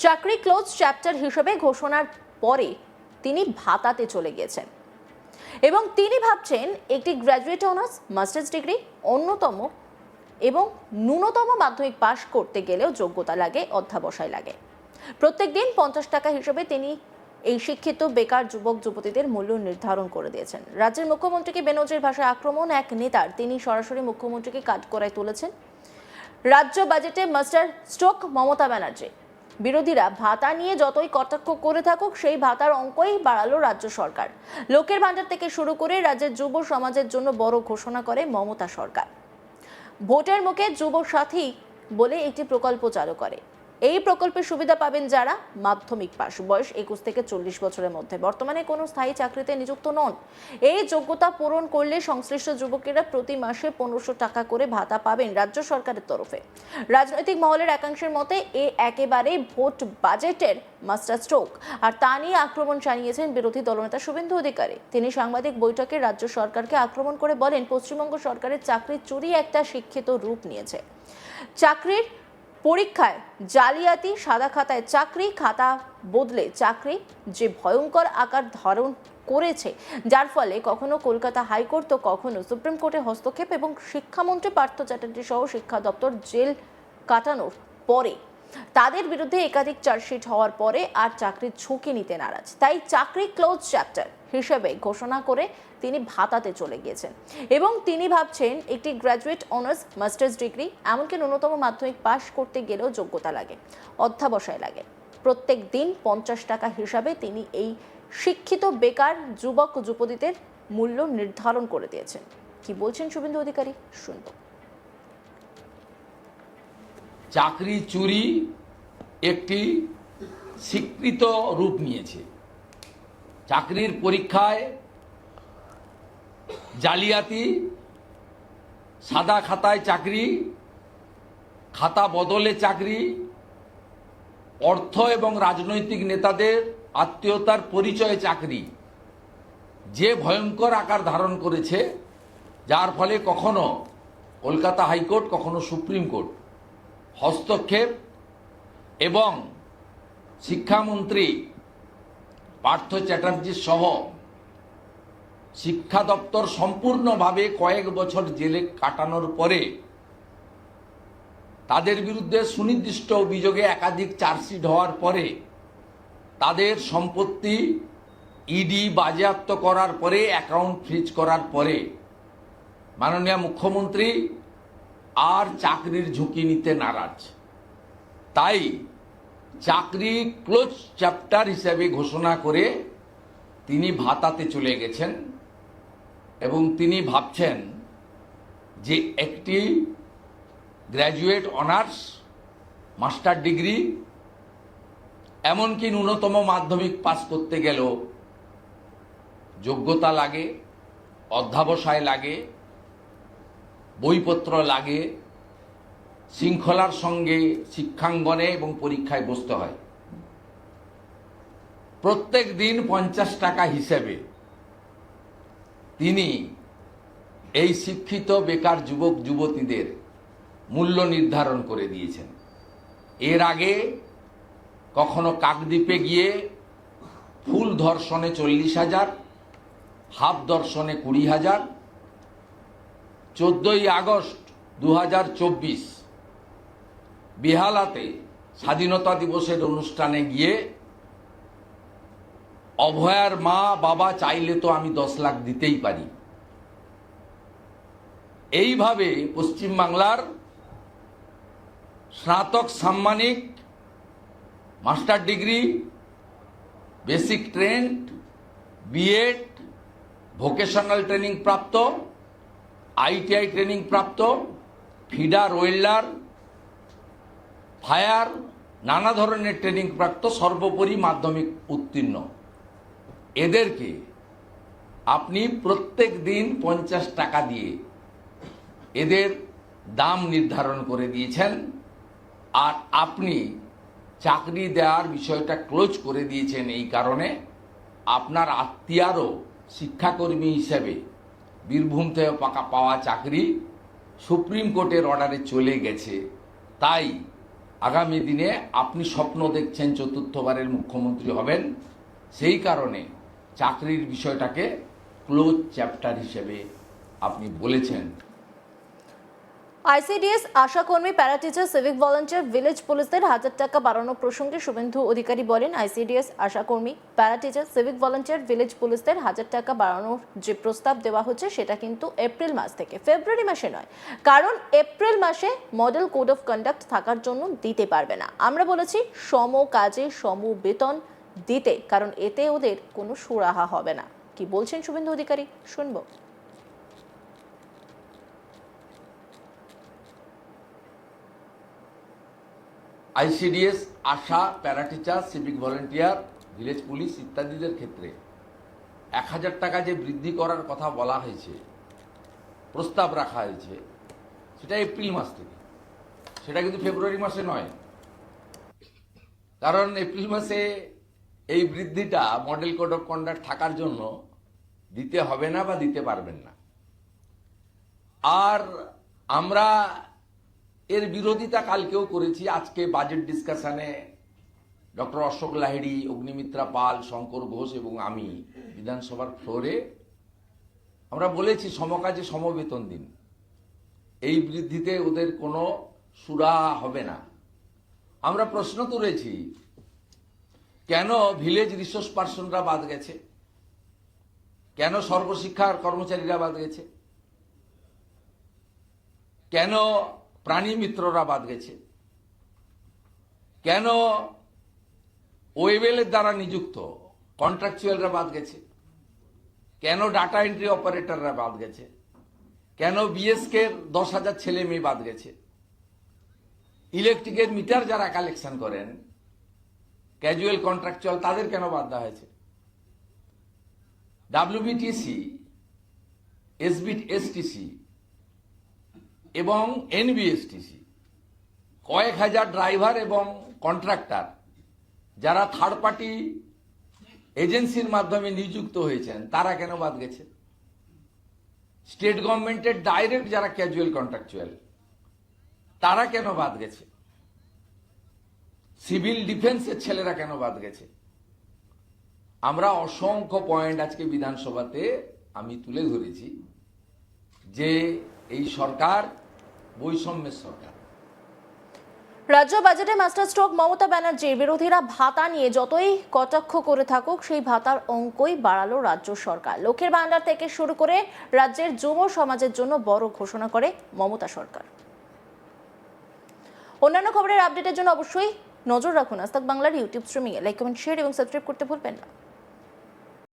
চাকরি close chapter হিসেবে ঘোষণার পরে তিনি ভাতাতে চলে গেছেন এবং তিনি ভাবছেন একটি গ্র্যাজুয়েট অনার্স মাস্টার্স ডিগ্রি অন্যতম এবং ন্যূনতম মাধ্যমিক পাশ করতে গেলেও যোগ্যতা লাগে, অধ্যাবসায় লাগে। প্রত্যেক দিন 50 টাকা হিসেবে তিনি এই শিক্ষিত বেকার যুবক যুবতীদের মূল্য নির্ধারণ করে দিয়েছেন। রাজ্যের মুখ্যমন্ত্রীকে বেনজির ভাষায় আক্রমণ এক নেতার, তিনি সরাসরি মুখ্যমন্ত্রীকে কাঠগড়ায় তুলেছেন। রাজ্য বাজেটে মাস্টার স্ট্রোক মমতা ব্যানার্জি। বিরোধীরা ভাতা নিয়ে যতই কটাক্ষ করে থাকুক, সেই ভাতার অঙ্কই বাড়ালো রাজ্য সরকার। লোকের ভাণ্ডার থেকে শুরু করে রাজ্যের যুব সমাজের জন্য বড় ঘোষণা করে মমতা সরকার। ভোটের মুখে যুব সাথী বলে একটি প্রকল্প চালু করে। এই প্রকল্পের সুবিধা পাবেন যারা মাধ্যমিক পাস, বয়স 21 থেকে 40 বছরের মধ্যে, বর্তমানে কোনো স্থায়ী চাকরিতে নিযুক্ত নন। এই যোগ্যতা পূরণ করলে সংশ্লিষ্ট যুবকেরা প্রতি মাসে 1500 টাকা করে ভাতা পাবেন রাজ্য সরকারের তরফে। রাজনৈতিক মহলের একাংশের মতে এ একেবারে ভোট বাজেটের মাস্টার স্ট্রোক, আর তা নিয়ে আক্রমণ জানিয়েছেন বিরোধী দলনেতা শুভেন্দু অধিকারী। তিনি সাংবাদিক বৈঠকে রাজ্য সরকারকে আক্রমণ করে বলেন, পশ্চিমবঙ্গ সরকারের চাকরি চুরি একটা শিক্ষিত রূপ নিয়েছে। চাকরির পরীক্ষায় জালিয়াতি, সাদা খাতায় চাকরি, খাতা বদলে চাকরি যে ভয়ঙ্কর আকার ধারণ করেছে, যার ফলে কখনো কলকাতা হাইকোর্ট তো কখনো সুপ্রিম কোর্টে হস্তক্ষেপ এবং শিক্ষামন্ত্রী পার্থ চ্যাটার্জি সহ শিক্ষা দপ্তর জেল কাটানোর পরে তাদের বিরুদ্ধে একাধিক চার্জশিট হওয়ার পরে আর চাকরির ঝুঁকি নিতে নারাজ। তাই চাকরি ক্লোজ চ্যাপ্টার হিসেবে ঘোষণা করে তিনি ভাতাতে চলে গিয়েছেন এবং তিনি ভাবছেন একটি গ্র্যাজুয়েট অনার্স মাস্টার্স ডিগ্রি, এমনকি ন্যূনতম মাধ্যমিক পাশ করতে গেলেও যোগ্যতা লাগে, অধ্যাবসায় লাগে। প্রত্যেক দিন 50 টাকা হিসাবে তিনি এই শিক্ষিত বেকার যুবক যুবতীদের মূল্য নির্ধারণ করে দিয়েছেন। কি বলছেন শুভেন্দু অধিকারী, শুনব। চাকরি চুরি একটি স্বীকৃত রূপ নিয়েছে। চাকরির পরীক্ষায় জালিয়াতি, সাদা খাতায় চাকরি, খাতা বদলে চাকরি, অর্থ এবং রাজনৈতিক নেতাদের আত্মীয়তার পরিচয়ে চাকরি যে ভয়ঙ্কর আকার ধারণ করেছে, যার ফলে কখনো কলকাতা হাইকোর্ট, কখনো সুপ্রিম কোর্ট হস্তক্ষেপ এবং শিক্ষামন্ত্রী পার্থ চ্যাটার্জি সহ শিক্ষা দপ্তর সম্পূর্ণভাবে কয়েক বছর জেলে কাটানোর পরে তাদের বিরুদ্ধে সুনির্দিষ্ট অভিযোগে একাধিক চার্জশিট হওয়ার পরে তাদের সম্পত্তি ইডি বাজেয়াপ্ত করার পরে, অ্যাকাউন্ট ফ্রিজ করার পরে মাননীয় মুখ্যমন্ত্রী আর চাকরির ঝুঁকি নিতে নারাজ। তাই চাকরি ক্লোজ চ্যাপ্টার হিসেবে ঘোষণা করে তিনি ভাতাতে চলে গেছেন এবং তিনি ভাবছেন যে একটি গ্র্যাজুয়েট অনার্স মাস্টার ডিগ্রি, এমনকি ন্যূনতম মাধ্যমিক পাস করতে গেলেও যোগ্যতা লাগে, অধ্যাবসায় লাগে, বইপত্র লাগে, শৃঙ্খলার সঙ্গে শিক্ষাঙ্গনে এবং পরীক্ষায় বসতে হয়। প্রত্যেক দিন 50 টাকা হিসেবে তিনি এই শিক্ষিত বেকার যুবক যুবতীদের মূল্য নির্ধারণ করে দিয়েছেন। এর আগে কখনো কাকদ্বীপে গিয়ে ফুল ধর্ষণে 40,000, হাফ ধর্ষণে 20,000, 14ই আগস্ট 2024 বেহালাতে স্বাধীনতা দিবসের অনুষ্ঠানে গিয়ে অভয়ার মা বাবা চাইলে তো আমি 10 লাখ দিতেই পারি। এইভাবে পশ্চিমবাংলার স্নাতক সাম্মানিক, master degree, basic trained, BEd, vocational training প্রাপ্ত, আইটিআই ট্রেনিং প্রাপ্ত, ফিডার, ওয়েল্ডার, ফায়ার, নানা ধরনের ট্রেনিং প্রাপ্ত, সর্বোপরি মাধ্যমিক উত্তীর্ণ, এদেরকে আপনি প্রত্যেক দিন 50 টাকা দিয়ে এদের দাম নির্ধারণ করে দিয়েছেন। আর আপনি চাকরি দেওয়ার বিষয়টা ক্লোজ করে দিয়েছেন এই কারণে আপনার আত্মীয়ারও শিক্ষাকর্মী হিসেবে বীরভূম থেকে পাওয়া চাকরি সুপ্রিম কোর্টের অর্ডারে চলে গেছে। তাই আগামী দিনে আপনি স্বপ্ন দেখছেন চতুর্থবারের মুখ্যমন্ত্রী হবেন, সেই কারণে চাকরির বিষয়টাকে ক্লোজ চ্যাপ্টার হিসেবে আপনি বলেছেন। আইসিডিএস আশাকর্মী, প্যারাটিচার, সিভিক ভলান্টিয়ার, ভিলেজ পুলিশদের 1000 টাকা বাড়ানো প্রসঙ্গে শুভেন্দু অধিকারী বলেন, আইসিডিএস আশাকর্মী, প্যারাটিচার, সিভিক ভলান্টিয়ার, ভিলেজ পুলিশদের 1000 টাকা বাড়ানোর যে প্রস্তাব দেওয়া হচ্ছে সেটা কিন্তু এপ্রিল মাস থেকে, ফেব্রুয়ারি মাসে নয়। কারণ এপ্রিল মাসে মডেল কোড অফ কন্ডাক্ট থাকার জন্য দিতে পারবে না। আমরা বলেছি সম কাজে সম বেতন দিতে, কারণ এতে ওদের কোনো সুরাহা হবে না। কি বলছেন শুভেন্দু অধিকারী, শুনবো। ICDS, ASHA, para teacher, civic volunteer, village police ইত্যাদিদের ক্ষেত্রে 1000 টাকা যে বৃদ্ধি করার কথা বলা হয়েছে, প্রস্তাব রাখা হয়েছে, সেটা এপ্রিল মাস থেকে, সেটা কিন্তু ফেব্রুয়ারি মাসে নয়। কারণ এপ্রিল মাসে এই বৃদ্ধিটা মডেল কোড অফ কন্ডাক্ট থাকার জন্য দিতে হবে না বা দিতে পারবেন না। আর আমরা এর বিরোধিতা কালকেও করেছি। আজকে বাজেট ডিসকাশনে ডক্টর অশোক লাহিড়ী, অগ্নিমিত্রা পাল, শঙ্কর ঘোষ এবং আমি বিধানসভার ফ্লোরে আমরা বলেছি সমকাজে সমবেতন দিন, এই বৃদ্ধিতে ওদের কোনো সুরাহা হবে না। আমরা প্রশ্ন তুলেছি, কেন ভিলেজ রিসোর্স পার্সনরা বাদ গেছে, কেন সর্বশিক্ষার কর্মচারীরা বাদ গেছে, কেন প্রাণী মিত্ররা বাদ গেছে, কেন ওয়েবেলের দ্বারা নিযুক্ত কন্ট্রাকচুয়ালরা বাদ গেছে, কেন ডাটা এন্ট্রি অপারেটররা বাদ গেছে, কেন বিএসকে 10,000 ছেলে মেয়ে বাদ গেছে, ইলেকট্রিকের মিটার যারা কালেকশন করেন ক্যাজুয়াল কন্ট্রাকচুয়াল তাদের কেন বাদ দেওয়া হয়েছে, ডাব্লিউবিটিসি, এসটিসি এবং এনবিএসটিসি কয়েক হাজার ড্রাইভার এবং কন্ট্রাক্টর যারা থার্ড পার্টি এজেন্সির মাধ্যমে নিযুক্ত হয়েছেন তারা কেন বাদ গেছে, স্টেট গভর্নমেন্টের ডাইরেক্ট যারা ক্যাজুয়াল কন্ট্রাকচুয়াল তারা কেন বাদ গেছে, সিভিল ডিফেন্সের ছেলেরা কেন বাদ গেছে। আমরা অসংখ্য পয়েন্ট আজকে বিধানসভাতে আমি তুলে ধরেছি যে এই সরকার বৈষম্যের সরকার। রাজ্য বাজেটে মাস্টার স্ট্রোক মমতা ব্যানার্জির বিরোধীরা ভাতা নিয়ে যতই কটাক্ষ করে থাকুক, সেই ভাতার অঙ্কই বাড়ালো রাজ্য সরকার। লক্ষ্মীর ভান্ডার থেকে শুরু করে রাজ্যের যুব সমাজের জন্য বড় ঘোষণা করে মমতা সরকার। অন্যান্য খবরের আপডেটের জন্য অবশ্যই নজর রাখুন আজ তাক বাংলার ইউটিউব স্ট্রিমিংয়ে। লাইক, কমেন্ট, শেয়ার এবং সাবস্ক্রাইব করতে ভুলবেন না।